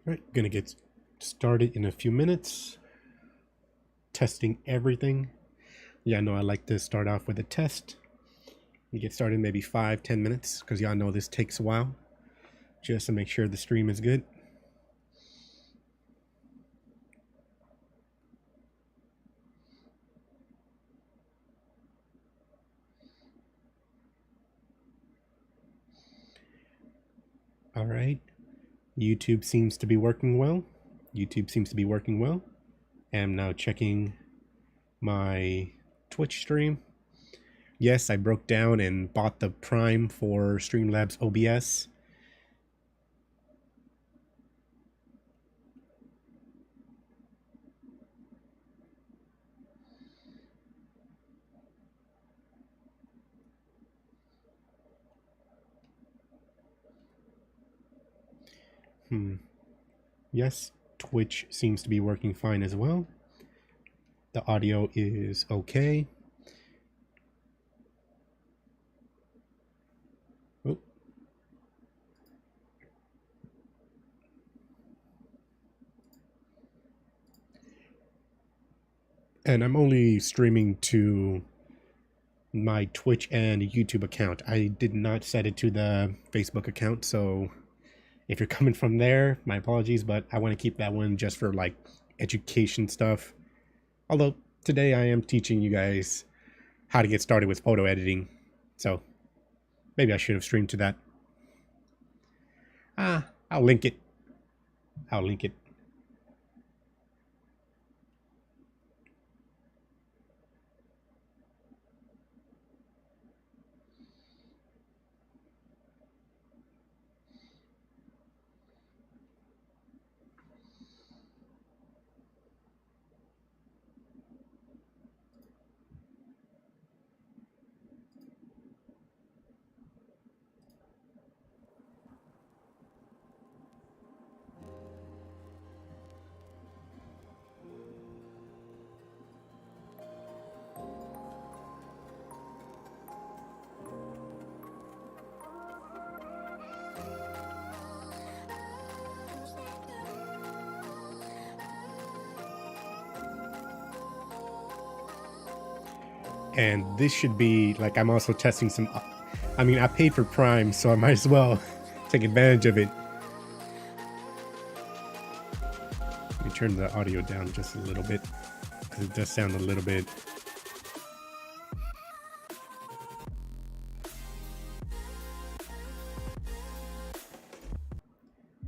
All right, gonna get started in a few minutes. Testing everything. Yeah, I know I like to start off with a test. We get started in maybe 5-10 minutes because y'all know this takes a while just to make sure the stream is good. All right, YouTube seems to be working well. I'm now checking my Twitch stream. Yes, I broke down and bought the Prime for Streamlabs OBS. Yes, Twitch seems to be working fine as well. The audio is okay. Oh. And I'm only streaming to my Twitch and YouTube account. I did not set it to the Facebook account, so if you're coming from there, my apologies, but I want to keep that one just for like education stuff. Although today I am teaching you guys how to get started with photo editing, so maybe I should have streamed to that. I'll link it. And this should be like, I'm also testing some, I mean, I paid for Prime, so I might as well take advantage of it. Let me turn the audio down just a little bit because it does sound a little bit.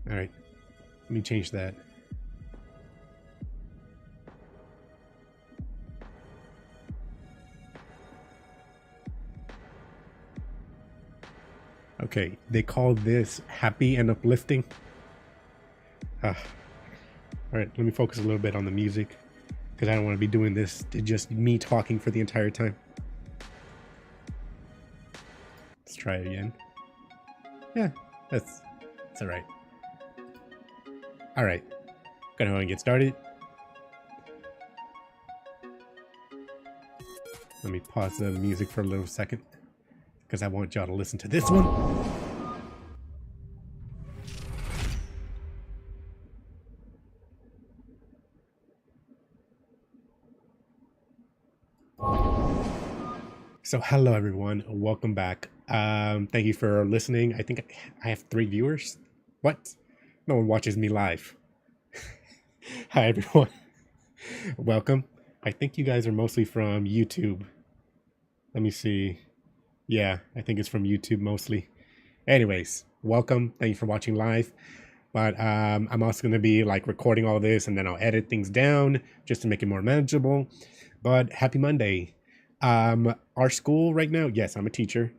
All right, let me change that. Okay, they call this happy and uplifting. All right, let me focus a little bit on the music because I don't want to be doing this to just me talking for the entire time. Let's try it again. Yeah, that's all right. All right, gonna go and get started. Let me pause the music for a little second because I want y'all to listen to this one. So hello everyone, welcome back. Thank you for listening. I think I have 3 viewers. What? No one watches me live. Hi everyone. Welcome. I think you guys are mostly from YouTube. Let me see. Yeah, I think it's from YouTube mostly. Anyways, welcome. Thank you for watching live. But I'm also going to be like recording all this and then I'll edit things down just to make it more manageable. But happy Monday. Our school right now, yes, I'm a teacher,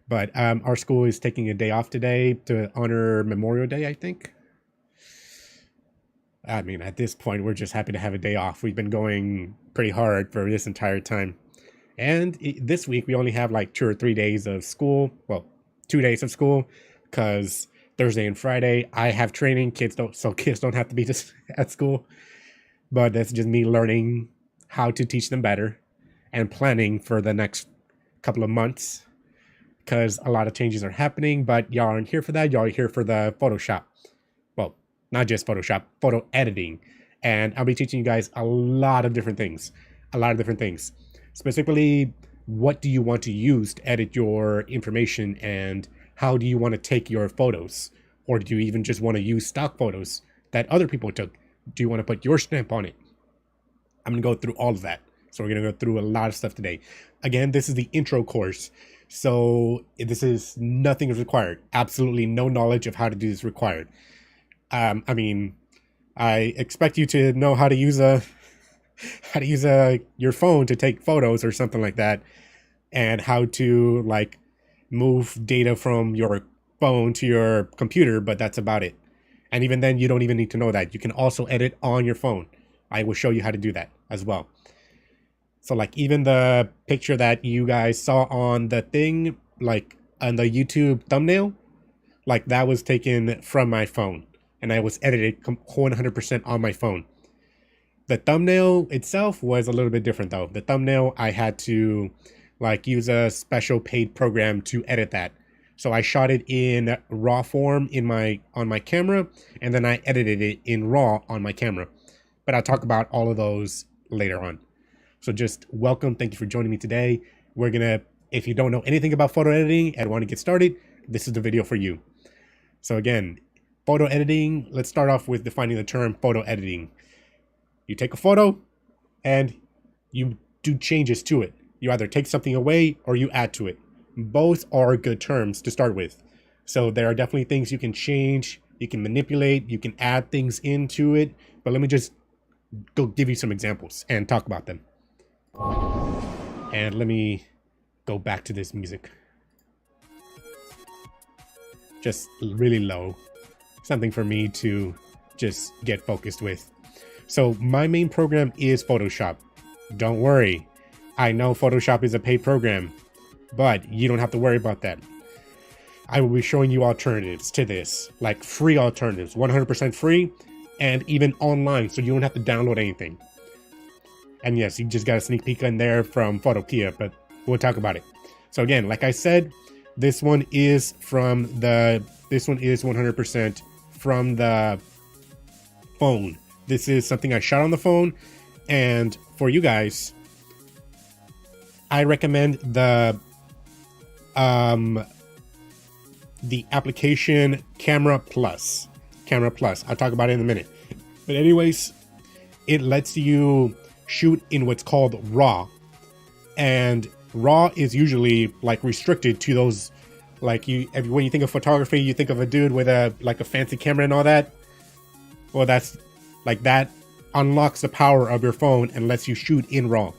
but our school is taking a day off today to honor Memorial Day, I think. I mean, at this point, we're just happy to have a day off. We've been going pretty hard for this entire time. And this week, we only have like 2 or 3 days of school. Well, 2 days of school because Thursday and Friday, I have training. Kids don't have to be just at school. But that's just me learning how to teach them better and planning for the next couple of months because a lot of changes are happening, but y'all aren't here for that. Y'all are here for the Photoshop. Well, not just Photoshop, photo editing. And I'll be teaching you guys a lot of different things, Specifically, what do you want to use to edit your information, and how do you want to take your photos? Or do you even just want to use stock photos that other people took? Do you want to put your stamp on it? I'm going to go through all of that. So we're going to go through a lot of stuff today. Again, this is the intro course. So this is nothing is required. Absolutely no knowledge of how to do this required. I mean, I expect you to know how to use your phone to take photos or something like that, and how to like move data from your phone to your computer, but that's about it. And even then, you don't even need to know that. You can also edit on your phone. I will show you how to do that as well. So like even the picture that you guys saw on the thing, like on the YouTube thumbnail, like that was taken from my phone, and I was edited 100% on my phone. The thumbnail itself was a little bit different though. The thumbnail, I had to like use a special paid program to edit that. So I shot it in RAW form on my camera, and then I edited it in RAW on my camera. But I'll talk about all of those later on. So just welcome. Thank you for joining me today. If you don't know anything about photo editing and want to get started, this is the video for you. So again, photo editing, let's start off with defining the term photo editing. You take a photo and you do changes to it. You either take something away or you add to it. Both are good terms to start with. So there are definitely things you can change, you can manipulate, you can add things into it. But let me just go give you some examples and talk about them. And let me go back to this music. Just really low. Something for me to just get focused with. So my main program is Photoshop. Don't worry. I know Photoshop is a paid program, but you don't have to worry about that. I will be showing you alternatives to this, like free alternatives, 100% free, and even online, so you don't have to download anything. And yes, you just got a sneak peek in there from Photopea, but we'll talk about it. So again, like I said, this one is 100% from the phone. This is something I shot on the phone, and for you guys, I recommend the application Camera Plus. I'll talk about it in a minute. But anyways, it lets you shoot in what's called RAW, and RAW is usually like restricted to those, like when you think of photography, you think of a dude with a fancy camera and all that. Well, that's like that unlocks the power of your phone and lets you shoot in RAW.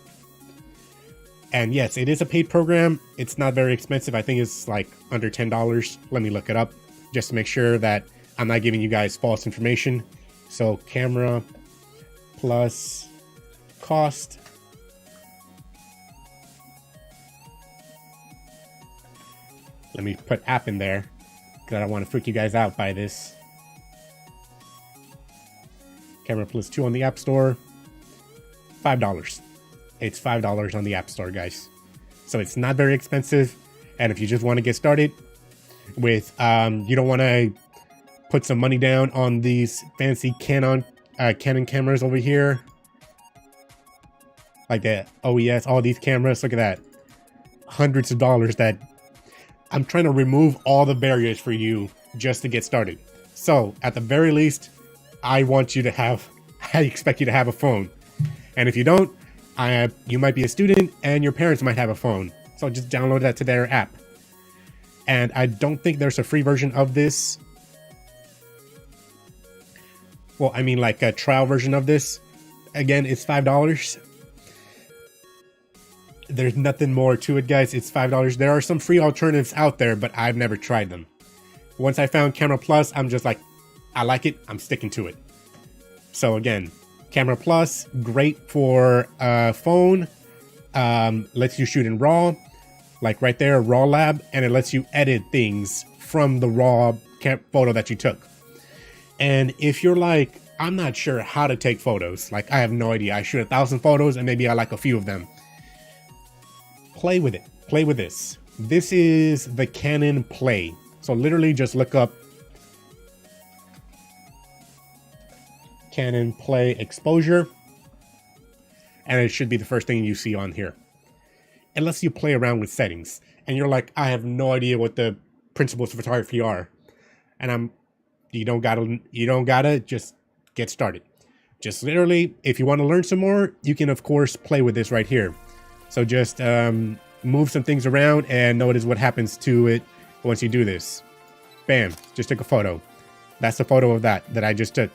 And yes, it is a paid program. It's not very expensive. I think it's like under $10. Let me look it up just to make sure that I'm not giving you guys false information. So Camera Plus cost. Let me put app in there because I don't want to freak you guys out by this. Camera Plus 2 on the App Store, $5. It's $5 on the App Store, guys. So it's not very expensive. And if you just want to get started with, you don't want to put some money down on these fancy Canon cameras over here, like the OES, all these cameras. Look at that, hundreds of dollars. That I'm trying to remove all the barriers for you just to get started. So at the very least, I expect you to have a phone. And if you don't, you might be a student and your parents might have a phone. So just download that to their app. And I don't think there's a free version of this. Well, I mean like a trial version of this. Again, it's $5. There's nothing more to it, guys. It's $5. There are some free alternatives out there, but I've never tried them. Once I found Camera Plus, I'm just like, I like it. I'm sticking to it. So again, Camera Plus, great for phone. Lets you shoot in RAW, like right there, RAW Lab, and it lets you edit things from the RAW photo that you took. And if you're like, I'm not sure how to take photos, like I have no idea, I shoot 1,000 photos and maybe I like a few of them. Play with it. Play with this. This is the Canon Play. So literally just look up Canon Play Exposure, and it should be the first thing you see on here. It lets you play around with settings, and you're like, I have no idea what the principles of photography are, and you don't gotta just get started. Just literally, if you want to learn some more, you can of course play with this right here. So just move some things around and notice what happens to it once you do this. Bam, just took a photo. That's the photo of that I just took.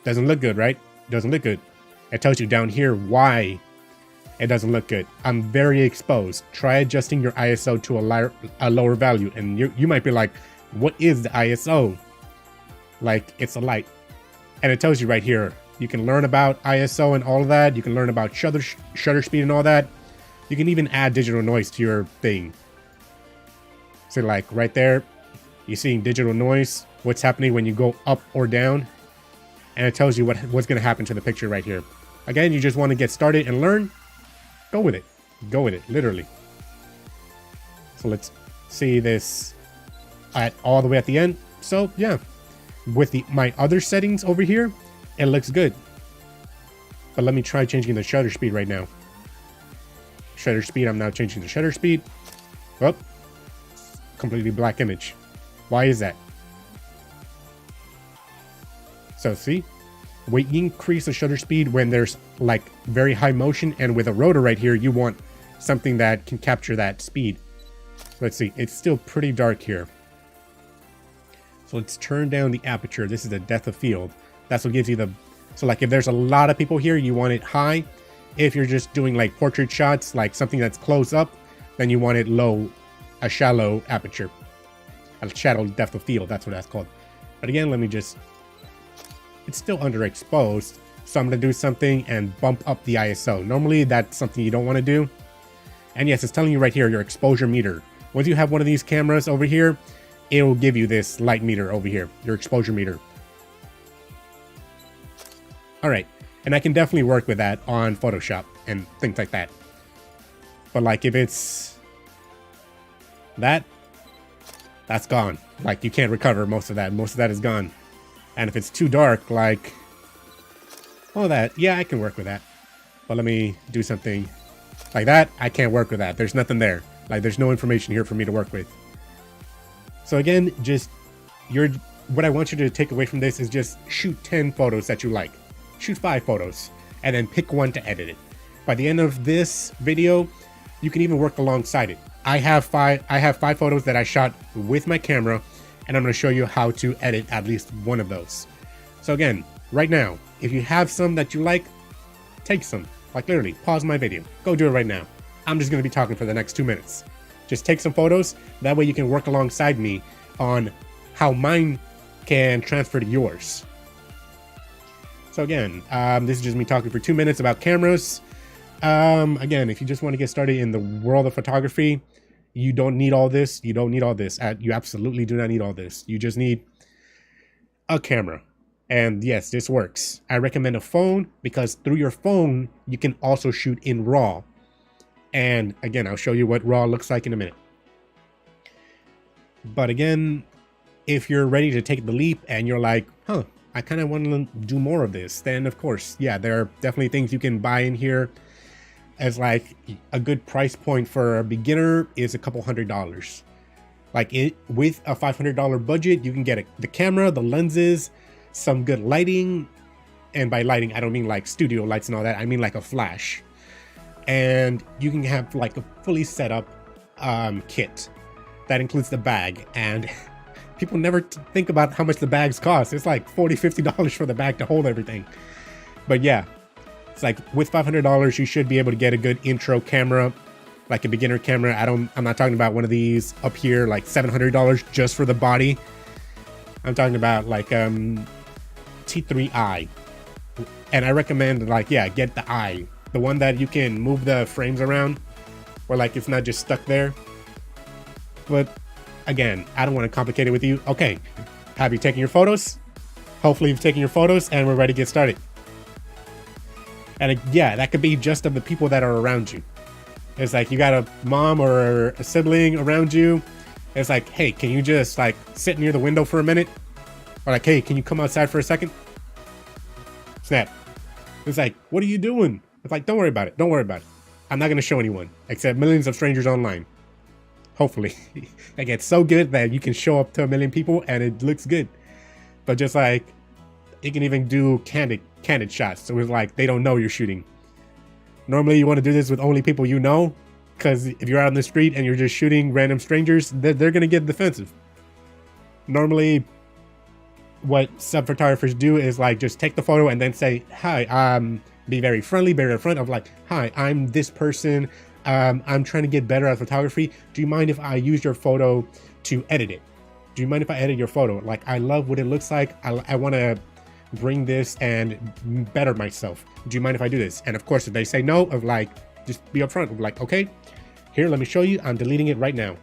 Doesn't look good, right? Doesn't look good. It tells you down here why it doesn't look good. I'm very exposed. Try adjusting your ISO to a lower value. And you might be like, what is the ISO? Like, it's a light. And it tells you right here. You can learn about ISO and all of that. You can learn about shutter speed and all that. You can even add digital noise to your thing. So like right there, you're seeing digital noise, what's happening when you go up or down. And it tells you what's going to happen to the picture right here. Again, you just want to get started and learn. Go with it. Go with it, literally. So let's see this all the way at the end. So yeah, with my other settings over here, it looks good. But let me try changing the shutter speed right now. Shutter speed, I'm now changing the shutter speed. Oh, completely black image. Why is that? So see, we increase the shutter speed when there's like very high motion, and with a rotor right here, you want something that can capture that speed. Let's see, it's still pretty dark here. So let's turn down the aperture. This is the depth of field. That's what gives you the, so like if there's a lot of people here, you want it high. If you're just doing like portrait shots, like something that's close up, then you want it low, a shallow aperture. A shallow depth of field, that's what that's called. But again, let me just, it's still underexposed, so I'm going to do something and bump up the ISO. Normally that's something you don't want to do. And yes, it's telling you right here, your exposure meter. Once you have one of these cameras over here, it will give you this light meter over here, your exposure meter. All right, and I can definitely work with that on Photoshop and things like that. But like if it's that's gone. Like you can't recover most of that. Most of that is gone. And if it's too dark, like all that, yeah, I can work with that. But let me do something like that. I can't work with that. There's nothing there. Like there's no information here for me to work with. So again, just what I want you to take away from this is just shoot 10 photos that you like. Shoot 5 photos and then pick one to edit it. By the end of this video, you can even work alongside it. I have five photos that I shot with my camera, and I'm going to show you how to edit at least one of those. So again, right now, if you have some that you like, take some. Like literally, pause my video. Go do it right now. I'm just going to be talking for the next 2 minutes. Just take some photos. That way you can work alongside me on how mine can transfer to yours. So again, this is just me talking for 2 minutes about cameras. Again, if you just want to get started in the world of photography, you don't need all this. You don't need all this. You absolutely do not need all this. You just need a camera. And yes, this works. I recommend a phone because through your phone, you can also shoot in RAW. And again, I'll show you what RAW looks like in a minute. But again, if you're ready to take the leap and you're like, huh, I kind of want to do more of this, then of course, yeah, there are definitely things you can buy in here. As like a good price point for a beginner is a couple $100. Like with a $500 budget, you can get the camera, the lenses, some good lighting. And by lighting, I don't mean like studio lights and all that. I mean like a flash. And you can have like a fully set up kit that includes the bag. And people never think about how much the bags cost. It's like $40–50 for the bag to hold everything. But yeah, it's like with $500, you should be able to get a good intro camera, like a beginner camera. I'm not talking about one of these up here, like $700 just for the body. I'm talking about like T3i. And I recommend like, yeah, get the i. The one that you can move the frames around, or like it's not just stuck there. But again, I don't want to complicate it with you. Okay, have you taken your photos? Hopefully you've taken your photos and we're ready to get started. And yeah, that could be just of the people that are around you. It's like you got a mom or a sibling around you. It's like, hey, can you just like sit near the window for a minute? Or like, hey, can you come outside for a second? Snap. It's like, what are you doing? It's like, don't worry about it. Don't worry about it. I'm not going to show anyone except millions of strangers online. Hopefully. Like, it's so good that you can show up to 1 million people and it looks good. But just like, it can even do candid shots. So it's like, they don't know you're shooting. Normally, you want to do this with only people you know. Because if you're out on the street and you're just shooting random strangers, they're going to get defensive. Normally, what sub photographers do is like just take the photo and then say, hi, be very friendly, very upfront of like, hi, I'm this person. I'm trying to get better at photography. Do you mind if I use your photo to edit it? Do you mind if I edit your photo? Like, I love what it looks like. I want to bring this and better myself. Do you mind if I do this? And of course, if they say no, of like, just be upfront of like, okay, here, let me show you. I'm deleting it right now.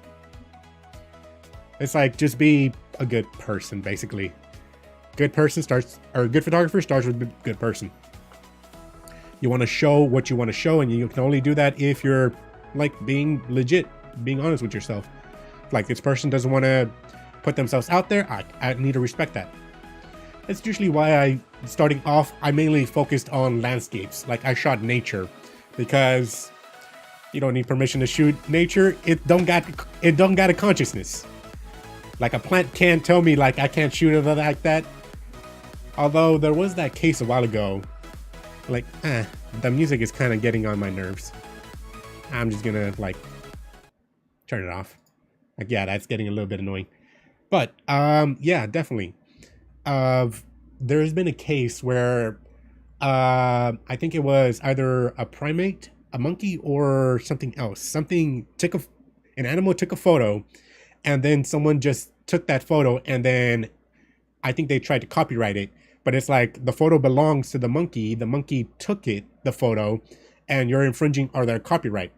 It's like, just be a good person, basically. Good person starts, or good photographer starts with good person. You want to show what you want to show, and you can only do that if you're like being legit, being honest with yourself. Like, this person doesn't want to put themselves out there, I need to respect that. That's usually why starting off, I mainly focused on landscapes. Like, I shot nature because you don't need permission to shoot nature. It don't got a consciousness. Like, a plant can't tell me like I can't shoot it like that. Although there was that case a while ago. Like, the music is kind of getting on my nerves. I'm just gonna like turn it off. Like, yeah, that's getting a little bit annoying. But yeah, definitely. There's been a case where I think it was either a primate, a monkey, or something else. Something took an animal took a photo, and then someone just took that photo, and then I think they tried to copyright it. But it's like, the photo belongs to the monkey took it, the photo, and you're infringing on their copyright.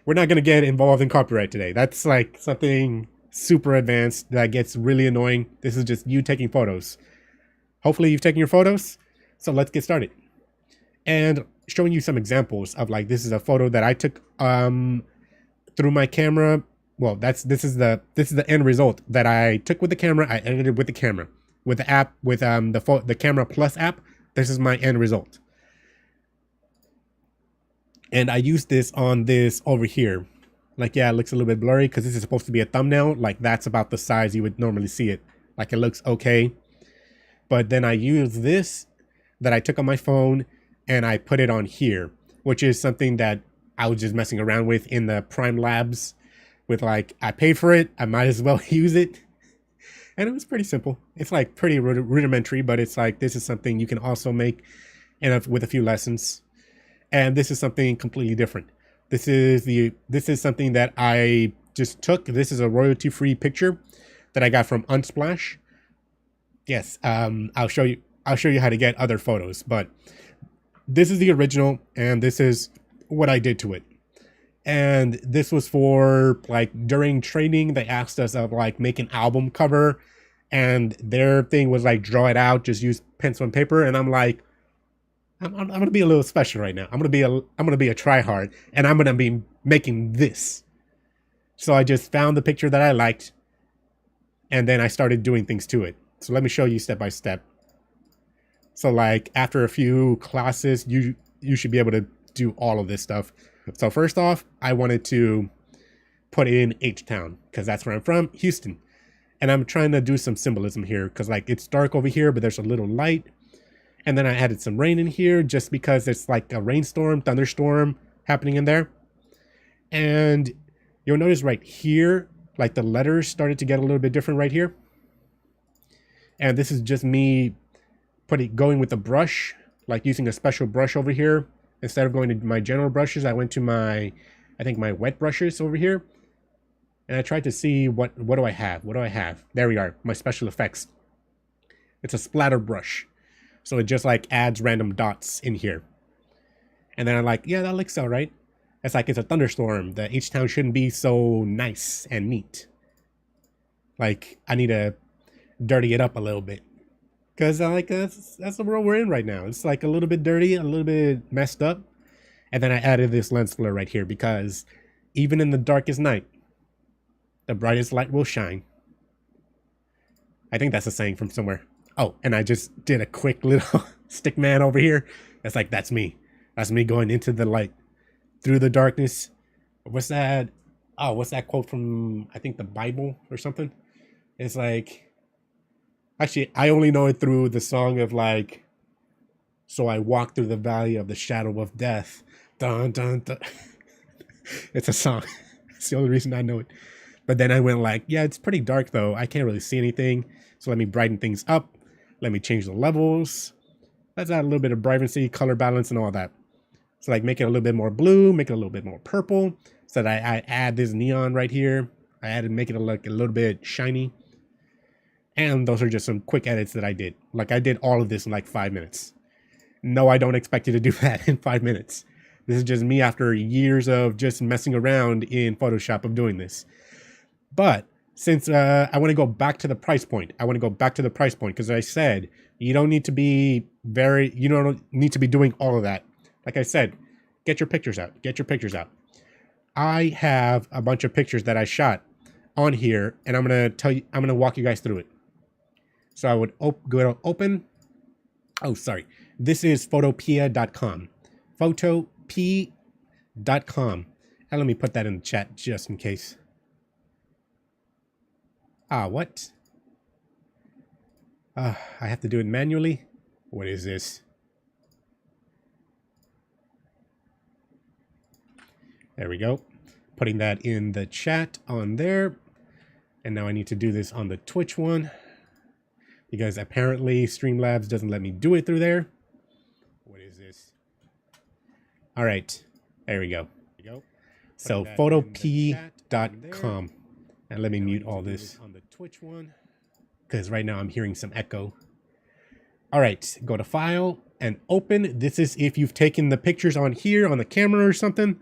We're not going to get involved in copyright today. That's like something super advanced that gets really annoying. This is just you taking photos. Hopefully you've taken your photos. So let's get started. And showing you some examples of like, this is a photo that I took through my camera. Well, this is the end result that I took with the camera. I edited with the camera. With the app, with the Camera Plus app, this is my end result. And I used this on this over here. Like, yeah, it looks a little bit blurry because this is supposed to be a thumbnail. Like, that's about the size you would normally see it. Like, it looks okay. But then I used this that I took on my phone and I put it on here, which is something that I was just messing around with in the Prime Labs with like, I paid for it, I might as well use it. And it was pretty simple. It's like pretty rudimentary, but it's like, this is something you can also make with a few lessons. And this is something completely different. This is something that I just took. This is a royalty-free picture that I got from Unsplash. Yes, I'll show you how to get other photos, but this is the original, and this is what I did to it. And this was for like, during training, they asked us of like, make an album cover, and their thing was like, draw it out, just use pencil and paper. And I'm like, I'm gonna be a little special right now. I'm gonna be a tryhard, and I'm gonna be making this. So I just found the picture that I liked, and then I started doing things to it. So let me show you step by step. So like, after a few classes, you should be able to do all of this stuff. So first off, I wanted to put in H-Town because that's where I'm from, Houston. And I'm trying to do some symbolism here because like, it's dark over here, but there's a little light. And then I added some rain in here just because it's like a rainstorm, thunderstorm happening in there. And you'll notice right here, like the letters started to get a little bit different right here. And this is just me going with the brush, like using a special brush over here. Instead of going to my general brushes, I went to my wet brushes over here. And I tried to see what do I have? What do I have? There we are, my special effects. It's a splatter brush. So it just like adds random dots in here. And then I'm like, yeah, that looks all right. It's like, it's a thunderstorm. The H-Town shouldn't be so nice and neat. Like, I need to dirty it up a little bit. Because like, that's the world we're in right now. It's like a little bit dirty, a little bit messed up. And then I added this lens flare right here because even in the darkest night, the brightest light will shine. I think that's a saying from somewhere. Oh, and I just did a quick little stick man over here. That's me. That's me going into the light, through the darkness. What's that? Oh, what's that quote from, I think, the Bible or something? It's like, actually, I only know it through the song of like, so I walk through the valley of the shadow of death. Dun, dun, dun. It's a song. It's the only reason I know it. But then I went like, yeah, it's pretty dark though. I can't really see anything. So let me brighten things up. Let me change the levels. Let's add a little bit of vibrancy, color balance, and all that. So like make it a little bit more blue, make it a little bit more purple. So that I add this neon right here. Make it like a little bit shiny. And those are just some quick edits that I did. Like I did all of this in like 5 minutes. No, I don't expect you to do that in 5 minutes. This is just me after years of just messing around in Photoshop of doing this. But since I want to go back to the price point, because I said you don't need to be you don't need to be doing all of that. Like I said, get your pictures out. I have a bunch of pictures that I shot on here, and I'm gonna walk you guys through it. So I would go to open. Oh, sorry. This is photopea.com. Photopea.com. And let me put that in the chat just in case. What? I have to do it manually? What is this? There we go. Putting that in the chat on there. And now I need to do this on the Twitch one, because apparently Streamlabs doesn't let me do it through there. What is this? All right. There we go. So photopea.com. And let me mute all this on the Twitch one, because right now I'm hearing some echo. All right, go to File and Open. This is if you've taken the pictures on here on the camera or something,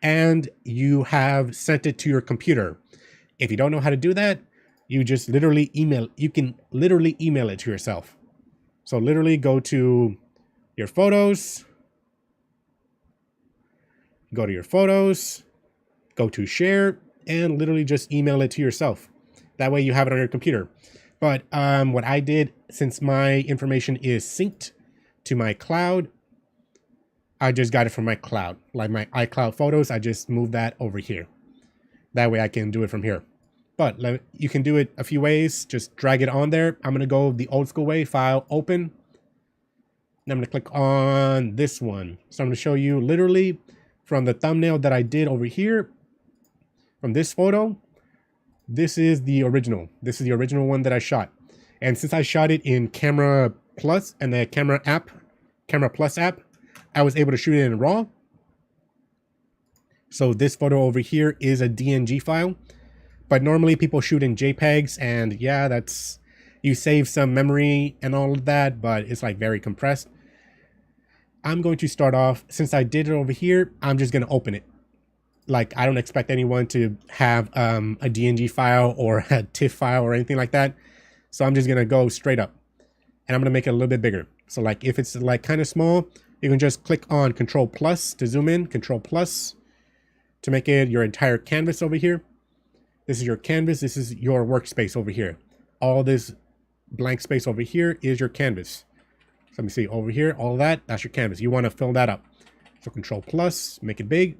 and you have sent it to your computer. If you don't know how to do that, you just literally email. You can literally email it to yourself. So literally go to your photos. Go to your photos. Go to Share. And literally just email it to yourself. That way you have it on your computer. But what I did, since my information is synced to my cloud, I just got it from my cloud. Like my iCloud photos, I just moved that over here. That way I can do it from here. But you can do it a few ways. Just drag it on there. I'm going to go the old school way, File, Open. And I'm going to click on this one. So I'm going to show you literally from the thumbnail that I did over here. From this photo, this is the original. This is the original one that I shot. And since I shot it in Camera Plus and the Camera Plus app, I was able to shoot it in RAW. So this photo over here is a DNG file. But normally people shoot in JPEGs, and yeah, you save some memory and all of that, but it's like very compressed. I'm going to start off, since I did it over here, I'm just going to open it. Like, I don't expect anyone to have a DNG file or a TIFF file or anything like that. So I'm just going to go straight up. And I'm going to make it a little bit bigger. So like if it's like kind of small, you can just click on Control Plus to zoom in. Control Plus to make it your entire canvas over here. This is your canvas. This is your workspace over here. All this blank space over here is your canvas. So let me see over here. All that, that's your canvas. You want to fill that up. So Control Plus, make it big.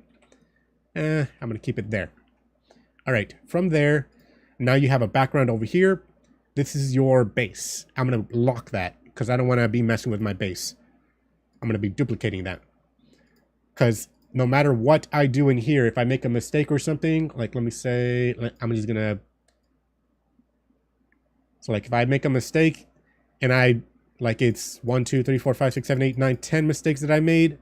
I'm going to keep it there. All right, from there, now you have a background over here. This is your base. I'm going to lock that because I don't want to be messing with my base. I'm going to be duplicating that. Because no matter what I do in here, if I make a mistake or something, like let me say, I'm just going to... So like if I make a mistake and it's 1, 2, 3, 4, 5, 6, 7, 8, 9, 10 mistakes that I made,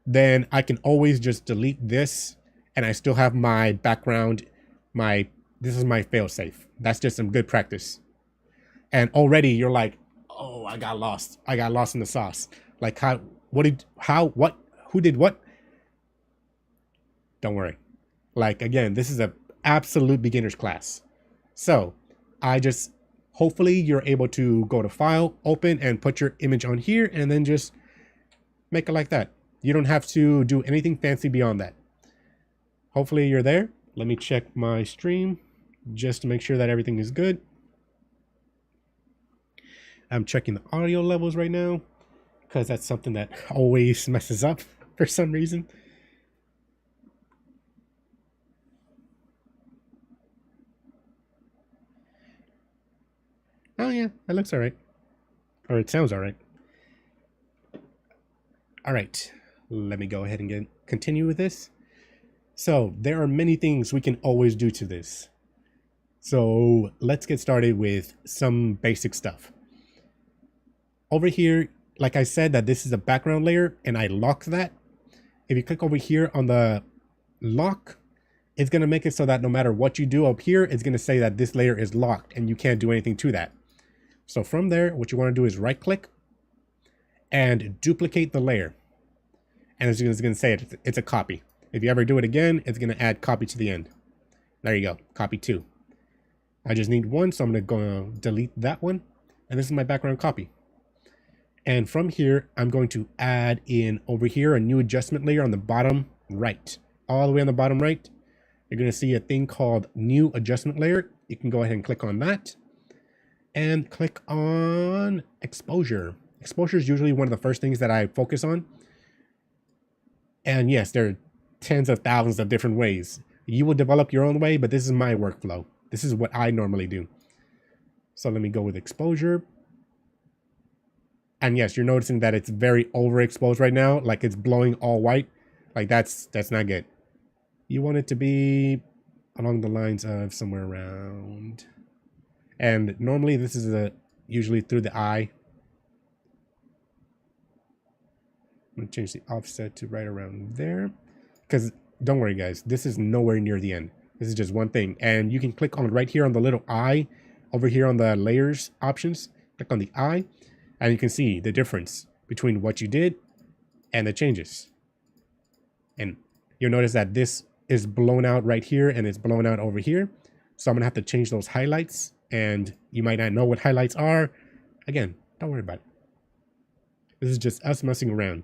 then I can always just delete this. And I still have my background, this is my failsafe. That's just some good practice. And already you're like, oh, I got lost. I got lost in the sauce. Like who did what? Don't worry. Like, again, this is an absolute beginner's class. So hopefully you're able to go to File, Open, and put your image on here, and then just make it like that. You don't have to do anything fancy beyond that. Hopefully you're there. Let me check my stream just to make sure that everything is good. I'm checking the audio levels right now because that's something that always messes up for some reason. Oh yeah, that looks all right. Or it sounds all right. All right, let me go ahead and continue with this. So there are many things we can always do to this. So let's get started with some basic stuff. Over here, like I said, that this is a background layer and I locked that. If you click over here on the lock, it's going to make it so that no matter what you do up here, it's going to say that this layer is locked and you can't do anything to that. So from there, what you want to do is right click and duplicate the layer. And it's going to say it's a copy. If you ever do it again, it's going to add copy to the end. There you go, copy 2. I just need one, so I'm going to go delete that one. And this is my background copy. And from here, I'm going to add in over here a new adjustment layer on the bottom right. All the way on the bottom right, you're going to see a thing called new adjustment layer. You can go ahead and click on that. And click on exposure. Exposure is usually one of the first things that I focus on. And yes, there are tens of thousands of different ways. You will develop your own way, but this is my workflow. This is what I normally do. So let me go with exposure. And yes, you're noticing that it's very overexposed right now. Like it's blowing all white. Like that's not good. You want it to be along the lines of somewhere around. And normally this is usually through the eye. I'm going to change the offset to right around there. Because don't worry guys, this is nowhere near the end. This is just one thing. And you can click on right here on the little eye over here on the layers options. Click on the eye and you can see the difference between what you did and the changes. And you'll notice that this is blown out right here and it's blown out over here. So I'm going to have to change those highlights. And you might not know what highlights are. Again, don't worry about it. This is just us messing around.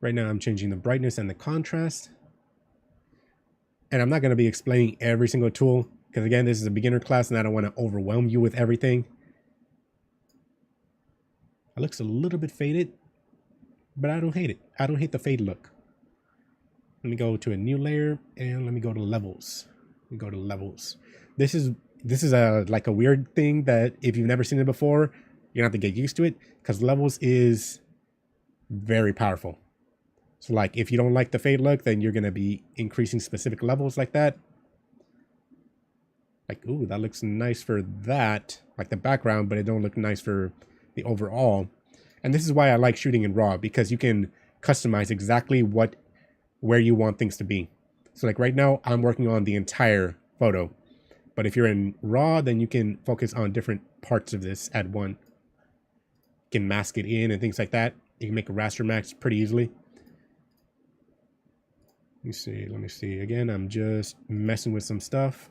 Right now I'm changing the brightness and the contrast. And I'm not going to be explaining every single tool because again, this is a beginner class and I don't want to overwhelm you with everything. It looks a little bit faded, but I don't hate it. I don't hate the fade look. Let me go to a new layer and let me go to levels. We go to levels. This is like a weird thing that if you've never seen it before, you're gonna have to get used to it because levels is very powerful. So like if you don't like the fade look, then you're gonna be increasing specific levels like that. Like, ooh, that looks nice for that, like the background, but it don't look nice for the overall. And this is why I like shooting in RAW, because you can customize exactly where you want things to be. So like right now I'm working on the entire photo, but if you're in RAW, then you can focus on different parts of this at one. You can mask it in and things like that. You can make a raster max pretty easily. Let me see. Again, I'm just messing with some stuff.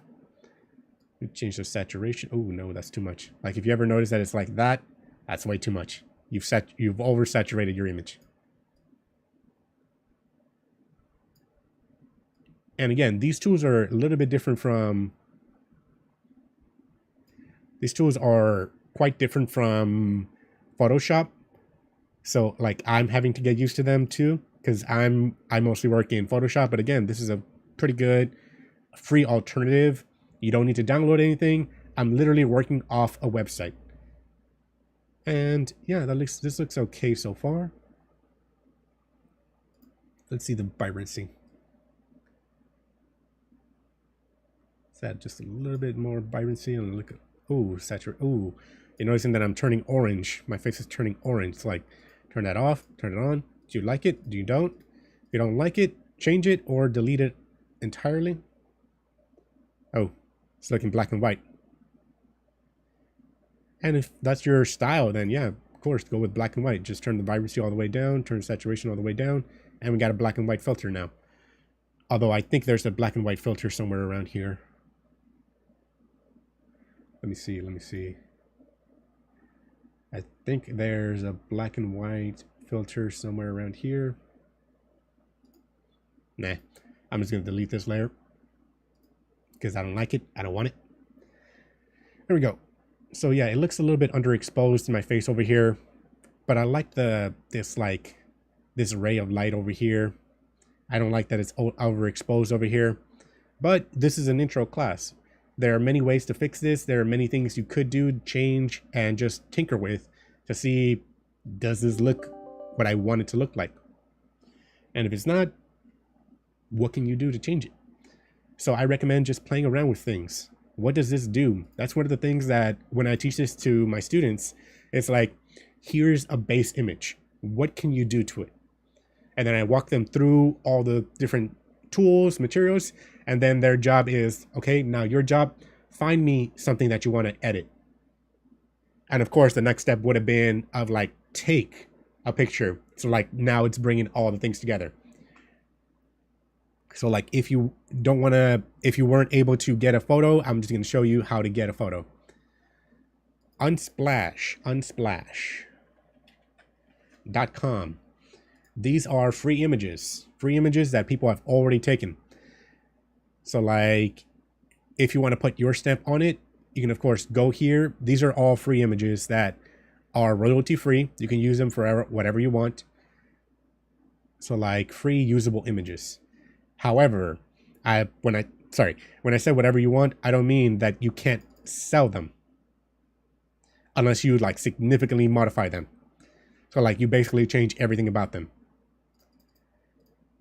We change the saturation. Oh no, that's too much. Like if you ever notice that it's like that, that's way too much. You've oversaturated your image. And again, these tools are a little bit different from... These tools are quite different from Photoshop. So like I'm having to get used to them too, because I mostly work in Photoshop. But again, this is a pretty good free alternative. You don't need to download anything. I'm literally working off a website. And yeah, this looks okay so far. Let's see the vibrancy. Let's add just a little bit more vibrancy and look at, ooh, saturate. Ooh, you're noticing that I'm turning orange. My face is turning orange. It's like, turn that off, turn it on. Do you like it? Do you don't? If you don't like it, change it or delete it entirely. Oh, it's looking black and white. And if that's your style, then yeah, of course, go with black and white. Just turn the vibrancy all the way down, turn saturation all the way down, and we got a black and white filter now. Although I think there's a black and white filter somewhere around here. Let me see. I think there's a black and white filter somewhere around here. Nah, I'm just gonna delete this layer because I don't like it. I don't want it. There we go. So yeah, it looks a little bit underexposed in my face over here, but I like this ray of light over here. I don't like that it's overexposed over here, but this is an intro class. There are many ways to fix this. There are many things you could do, change, and just tinker with to see, does this look what I want it to look like? And if it's not, what can you do to change it? So I recommend just playing around with things. What does this do? That's one of the things that when I teach this to my students, it's like, here's a base image. What can you do to it? And then I walk them through all the different tools, materials, and then their job is, okay, now your job, find me something that you want to edit. And of course, the next step would have been of like, take a picture. So like now it's bringing all the things together. So like if you weren't able to get a photo, I'm just going to show you how to get a photo. Unsplash.com. These are free images that people have already taken. So like if you want to put your stamp on it, you can of course go here. These are all free images that are royalty free. You can use them for whatever you want. So like free usable images. However, when I say whatever you want, I don't mean that you can't sell them unless you like significantly modify them. So like you basically change everything about them.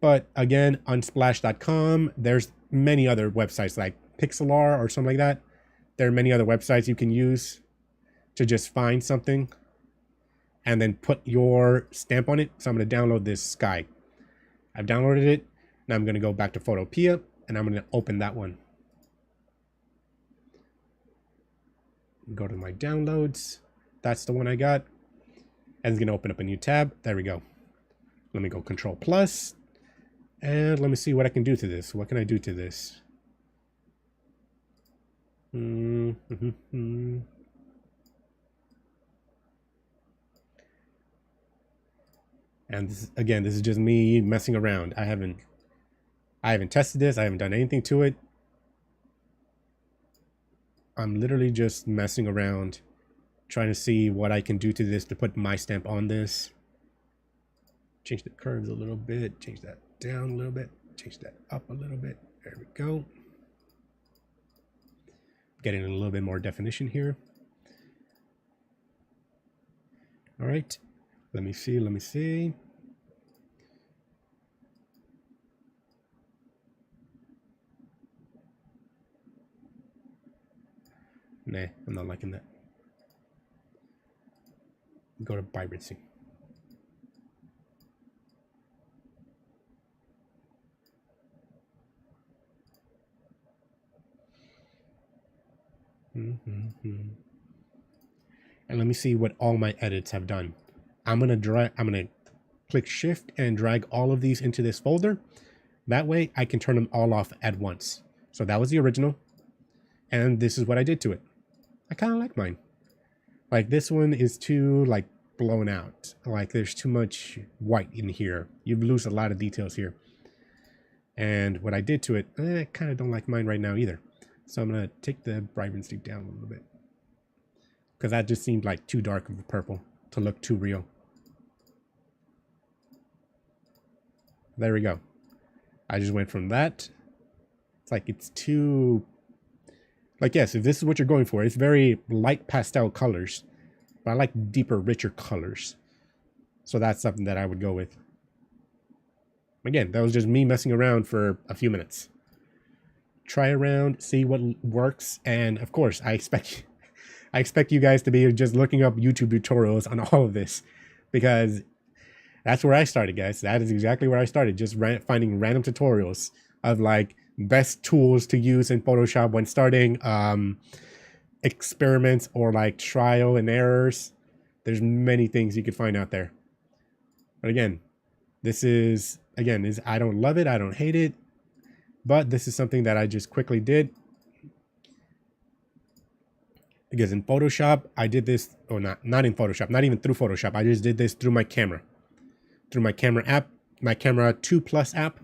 But again, unsplash.com, there's many other websites like Pixlr or something like that. There are many other websites you can use to just find something and then put your stamp on it. So I'm going to download this sky. I've downloaded it. Now I'm going to go back to Photopea and I'm going to open that one. Go to my downloads. That's the one I got. And it's going to open up a new tab. There we go. Let me go Control Plus. And let me see what I can do to this. What can I do to this? And this is just me messing around. I haven't tested this. I haven't done anything to it. I'm literally just messing around, trying to see what I can do to this to put my stamp on this. Change the curves a little bit, change that down a little bit, change that up a little bit. There we go. Getting a little bit more definition here. All right, let me see. Nah, I'm not liking that. Go to vibrancy. And let me see what all my edits have done. I'm gonna click Shift and drag all of these into this folder. That way I can turn them all off at once. So that was the original. And this is what I did to it. I kind of like mine. Like this one is too like blown out. Like there's too much white in here. You lose a lot of details here. And what I did to it, I kind of don't like mine right now either. So I'm going to take the vibrancy down a little bit. Because that just seemed like too dark of a purple to look too real. There we go. I just went from that. It's like it's too... Like, yes, if this is what you're going for, it's very light pastel colors. But I like deeper, richer colors. So that's something that I would go with. Again, that was just me messing around for a few minutes. Try around, see what works, and of course, I expect you guys to be just looking up YouTube tutorials on all of this, because that's where I started, guys. That is exactly where I started, just finding random tutorials of like best tools to use in Photoshop when starting, experiments or like trial and errors. There's many things you could find out there. But again, I don't love it, I don't hate it. But this is something that I just quickly did. Because in Photoshop, I did this, or not in Photoshop, not even through Photoshop. I just did this through my camera. through my camera app, my Camera 2 Plus app.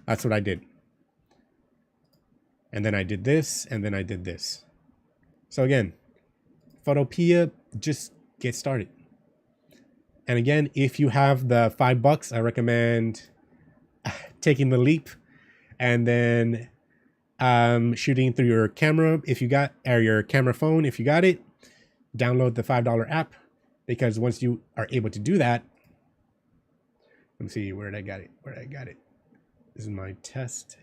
That's what I did. And then I did this, and then I did this. So again, Photopea, just get started. And again, if you have the $5, I recommend taking the leap and then shooting through your camera if you got, or your camera phone if you got it. Download the $5 app, because once you are able to do that, let me see, where did I got it? This is my test.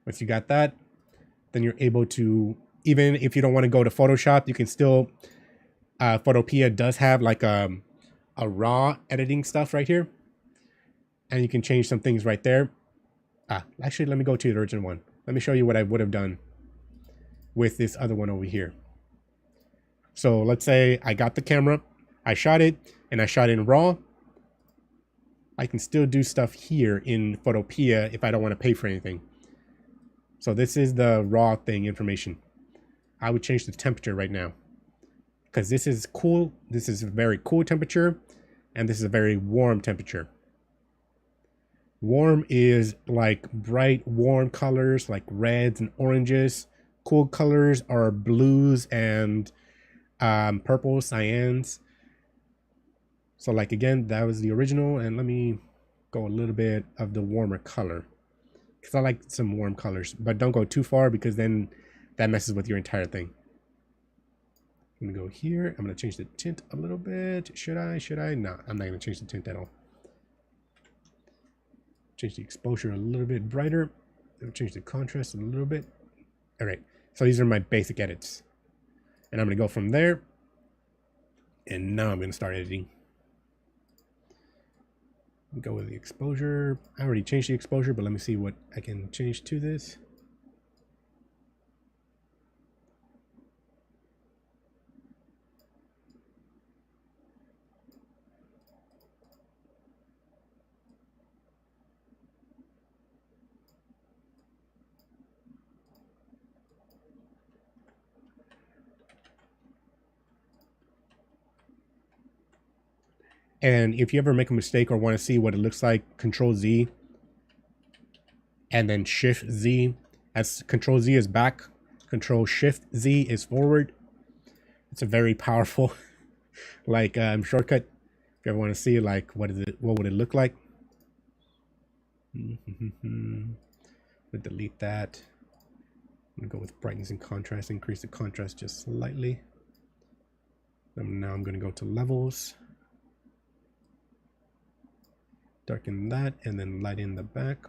Once you got that, then you're able to, even if you don't want to go to Photoshop, you can still, Photopea does have like a raw editing stuff right here, and you can change some things right there. Actually, let me go to the original one. Let me show you what I would have done with this other one over here. So let's say I got the camera, I shot it, and I shot in RAW. I can still do stuff here in Photopea if I don't want to pay for anything. So this is the raw thing information. I would change the temperature right now, because this is cool. This is a very cool temperature, and this is a very warm temperature. Warm is like bright, warm colors like reds and oranges. Cool colors are blues and purples, cyans. So like, again, that was the original, and let me go a little bit of the warmer color, because I like some warm colors, but don't go too far, because then that messes with your entire thing. I'm gonna go here. I'm gonna change the tint a little bit. Should I? No, I'm not gonna change the tint at all. Change the exposure a little bit brighter. Change the contrast a little bit. All right, so these are my basic edits, and I'm gonna go from there, and now I'm gonna start editing. Go with the exposure. I already changed the exposure, but let me see what I can change to this. And if you ever make a mistake or want to see what it looks like, Control Z and then Shift Z. As Control Z is back, Control Shift Z is forward. It's a very powerful like shortcut. If you ever want to see like what would it look like? We'll delete that. I'm gonna go with brightness and contrast. Increase the contrast just slightly. And now I'm gonna go to levels. Darken that and then light in the back.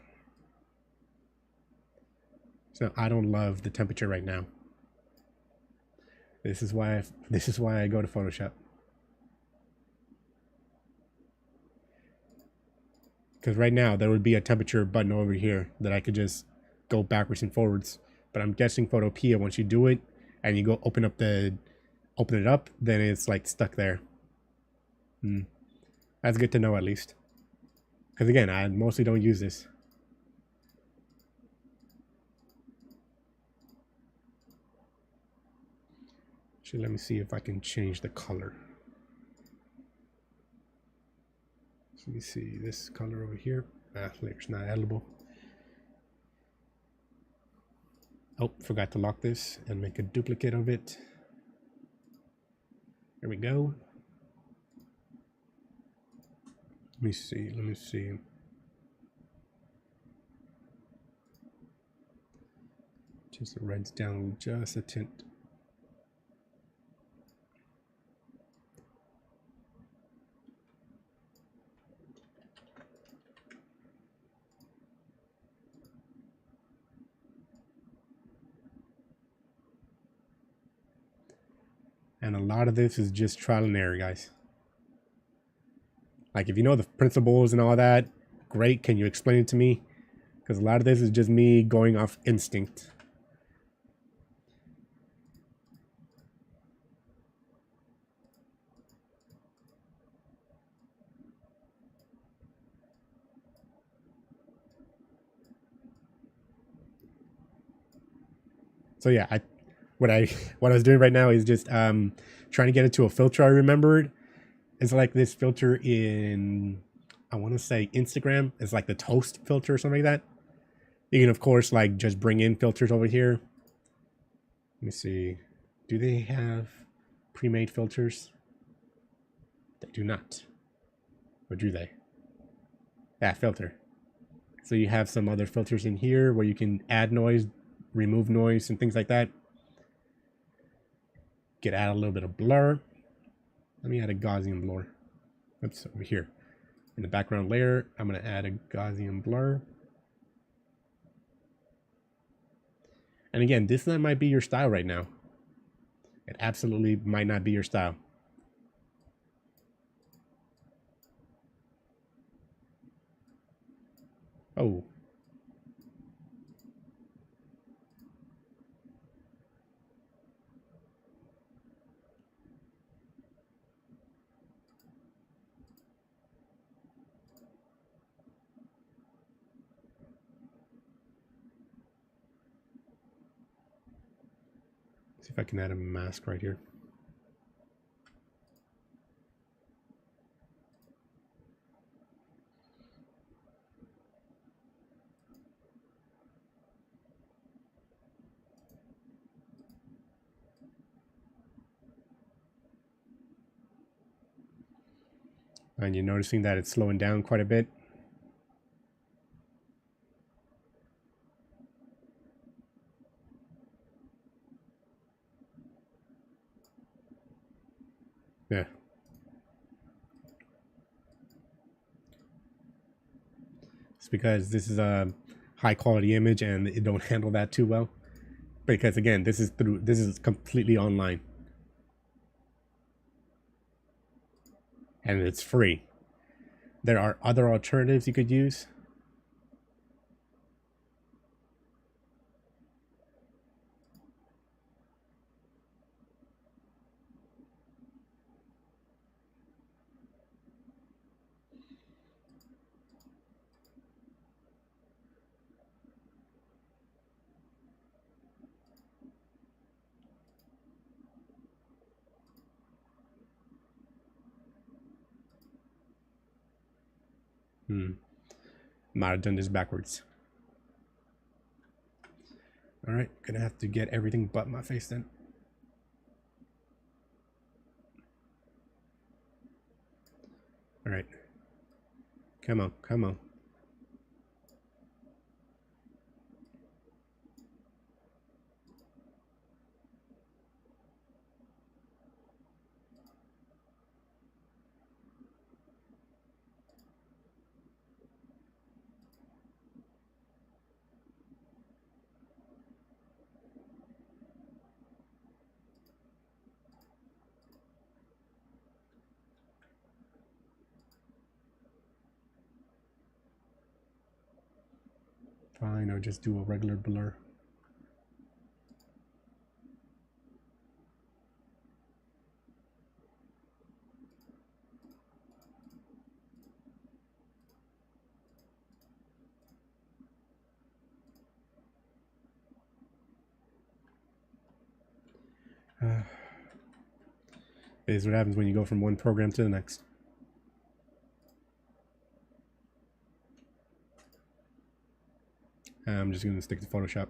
So I don't love the temperature right now. This is why I go to Photoshop. Because right now there would be a temperature button over here that I could just go backwards and forwards. But I'm guessing Photopea, once you do it and you go open it up, then it's like stuck there. That's good to know, at least. Because again, I mostly don't use this. Actually, let me see if I can change the color. So let me see this color over here. Layer's not editable. Oh, forgot to lock this and make a duplicate of it. There we go. Let me see. Just the reds down just a tint. And a lot of this is just trial and error, guys. Like, if you know the principles and all that, great. Can you explain it to me? Because a lot of this is just me going off instinct. So yeah, what I was doing right now is just trying to get it to a filter I remembered. It's like this filter in, I want to say Instagram. It's like the toast filter or something like that. You can, of course, like just bring in filters over here. Let me see. Do they have pre-made filters? They do not. Or do they? That filter. So you have some other filters in here where you can add noise, remove noise, and things like that. Get add a little bit of blur. Let me add a Gaussian blur. Oops, over here. In the background layer, I'm going to add a Gaussian blur. And again, this might be your style right now. It absolutely might not be your style. Oh. See if I can add a mask right here. And you're noticing that it's slowing down quite a bit. Yeah. It's because this is a high quality image and it don't handle that too well. Because again, this is completely online. And it's free. There are other alternatives you could use. Might have done this backwards. All right, gonna have to get everything but my face then. All right. Come on, come on. Fine, I'll just do a regular blur. Is what happens when you go from one program to the next. I'm just going to stick to Photoshop.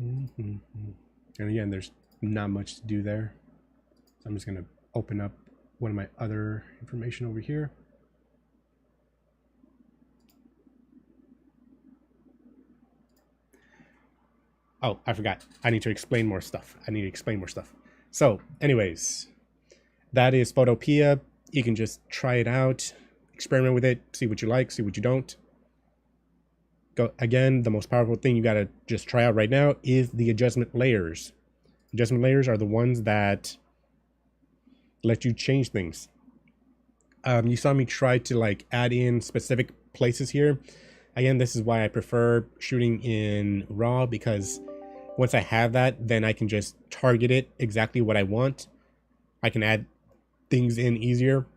And again, there's not much to do there. So I'm just going to open up one of my other information over here. Oh, I forgot. I need to explain more stuff. So anyways, that is Photopea. You can just try it out, experiment with it, see what you like, see what you don't. Go again, the most powerful thing you got to just try out right now is the adjustment layers. Adjustment layers are the ones that let you change things. You saw me try to like add in specific places here. Again, this is why I prefer shooting in RAW, because once I have that, then I can just target it exactly what I want. I can add things in easier.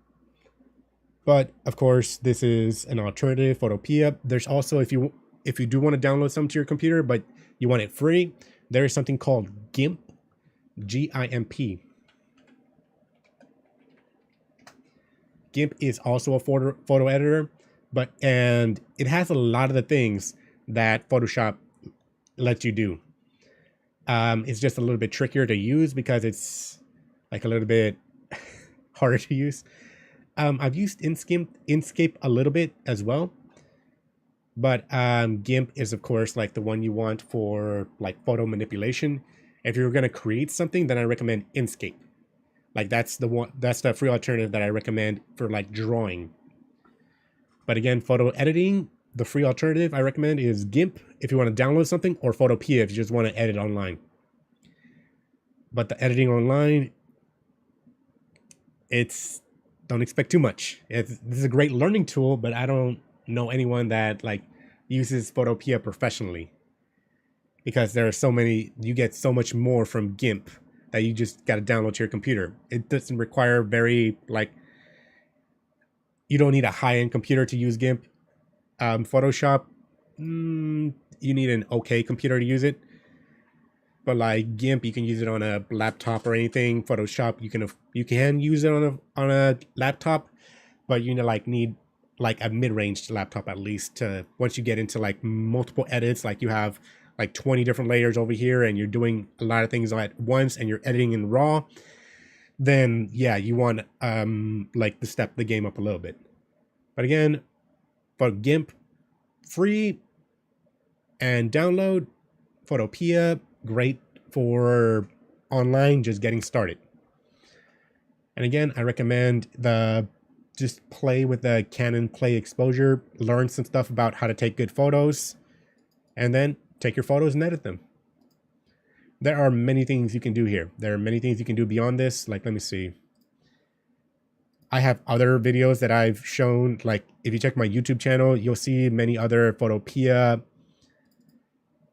But of course, this is an alternative, Photopea. There's also, if you do want to download something to your computer, but you want it free, there is something called GIMP, G-I-M-P. GIMP is also a photo editor, and it has a lot of the things that Photoshop lets you do. It's just a little bit trickier to use because it's like a little bit harder to use. I've used Inkscape a little bit as well, but GIMP is of course like the one you want for like photo manipulation. If you're going to create something, then I recommend Inkscape. Like that's the free alternative that I recommend for like drawing. But again, photo editing, the free alternative I recommend is GIMP if you want to download something, or Photopea if you just want to edit online. But the editing online, don't expect too much. This is a great learning tool, but I don't know anyone that like uses Photopea professionally, because there are so many, you get so much more from GIMP that you just got to download to your computer. It doesn't require you don't need a high-end computer to use GIMP. Photoshop, you need an okay computer to use it. But like GIMP, you can use it on a laptop or anything. Photoshop, you can use it on a laptop, but you need like a mid-range laptop at least to, once you get into like multiple edits, like you have like 20 different layers over here and you're doing a lot of things at once and you're editing in RAW, then yeah, you want like to step the game up a little bit. But again, for GIMP, free and download. Photopea, great for online, just getting started. And again, I recommend just play with the Canon Play Exposure, learn some stuff about how to take good photos, and then take your photos and edit them. There are many things you can do here. There are many things you can do beyond this. Like, let me see. I have other videos that I've shown. Like, if you check my YouTube channel, you'll see many other Photopea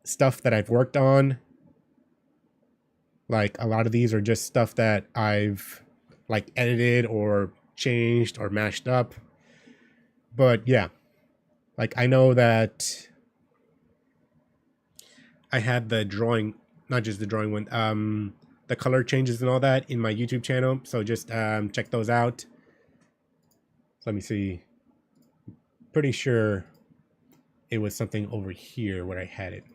stuff that I've worked on. Like, a lot of these are just stuff that I've like edited or changed or mashed up. But yeah, like I know that I had the drawing, not just the drawing one, the color changes and all that in my YouTube channel. So just check those out. Let me see. Pretty sure it was something over here where I had it.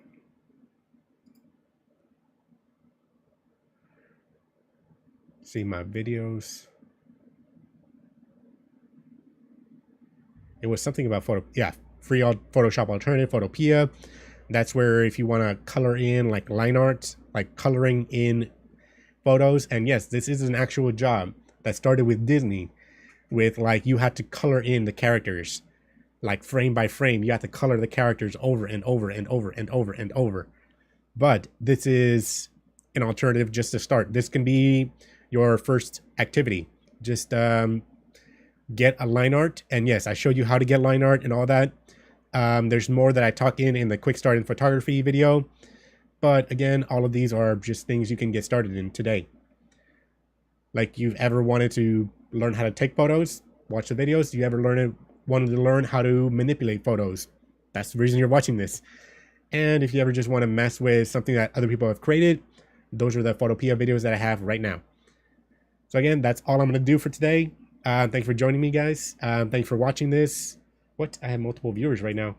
See my videos. It was something about free Photoshop alternative, Photopea. That's where if you want to color in like line art, like coloring in photos. And yes, this is an actual job that started with Disney, with like you had to color in the characters, like frame by frame. You have to color the characters over and over and over and over and over. But this is an alternative just to start. This can be your first activity. Just get a line art. And yes, I showed you how to get line art and all that. There's more that I talk in the quick start in photography video. But again, all of these are just things you can get started in today. Like, you've ever wanted to learn how to take photos, watch the videos. You ever wanted to learn how to manipulate photos? That's the reason you're watching this. And if you ever just want to mess with something that other people have created, those are the Photopea videos that I have right now. So again, that's all I'm going to do for today. Thanks for joining me, guys. Thanks for watching this. What? I have multiple viewers right now.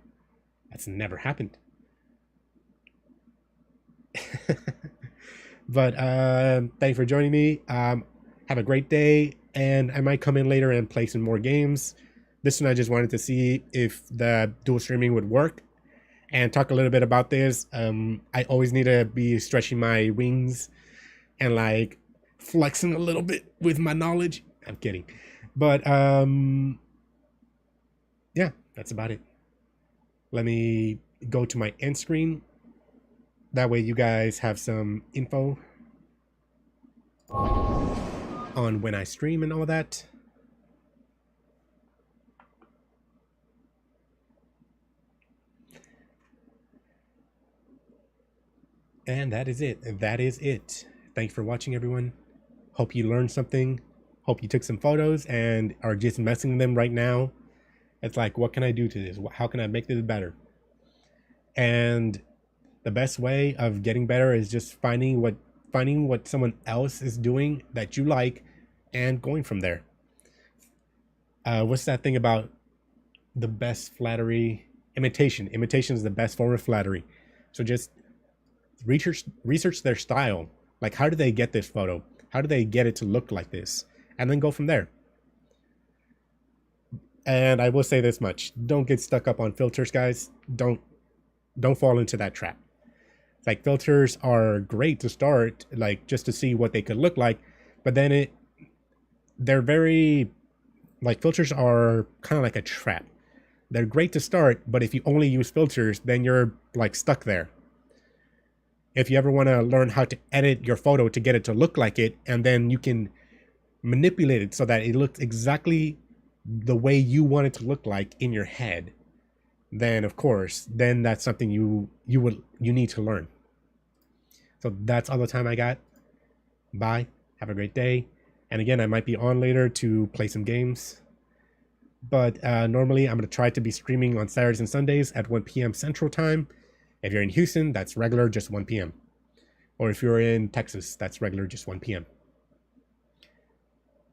That's never happened. But thanks for joining me. Have a great day, and I might come in later and play some more games. This one I just wanted to see if the dual streaming would work and talk a little bit about this. I always need to be stretching my wings and like flexing a little bit with my knowledge. I'm kidding. But yeah, that's about it. Let me go to my end screen. That way you guys have some info on when I stream and all that. And that is it. That is it. Thanks for watching, everyone. Hope you learned something. Hope you took some photos and are just messing them right now. It's like, what can I do to this? How can I make this better? And the best way of getting better is just finding what someone else is doing that you like and going from there. What's that thing about the best flattery? Imitation is the best form of flattery. So just research their style. Like, how do they get this photo? How do they get it to look like this? And then go from there. And I will say this much: don't get stuck up on filters, guys. Don't fall into that trap. Like, filters are great to start, like, just to see what they could look like, but then they're very, like, filters are kind of like a trap. They're great to start, but if you only use filters, then you're like stuck there. If you ever want to learn how to edit your photo to get it to look like it, and then you can manipulate it so that it looks exactly the way you want it to look like in your head, then of course, then that's something you need to learn. So that's all the time I got. Bye. Have a great day. And again, I might be on later to play some games. But normally I'm going to try to be streaming on Saturdays and Sundays at 1 p.m. Central Time. If you're in Houston, that's regular, just 1 p.m. Or if you're in Texas, that's regular, just 1 p.m.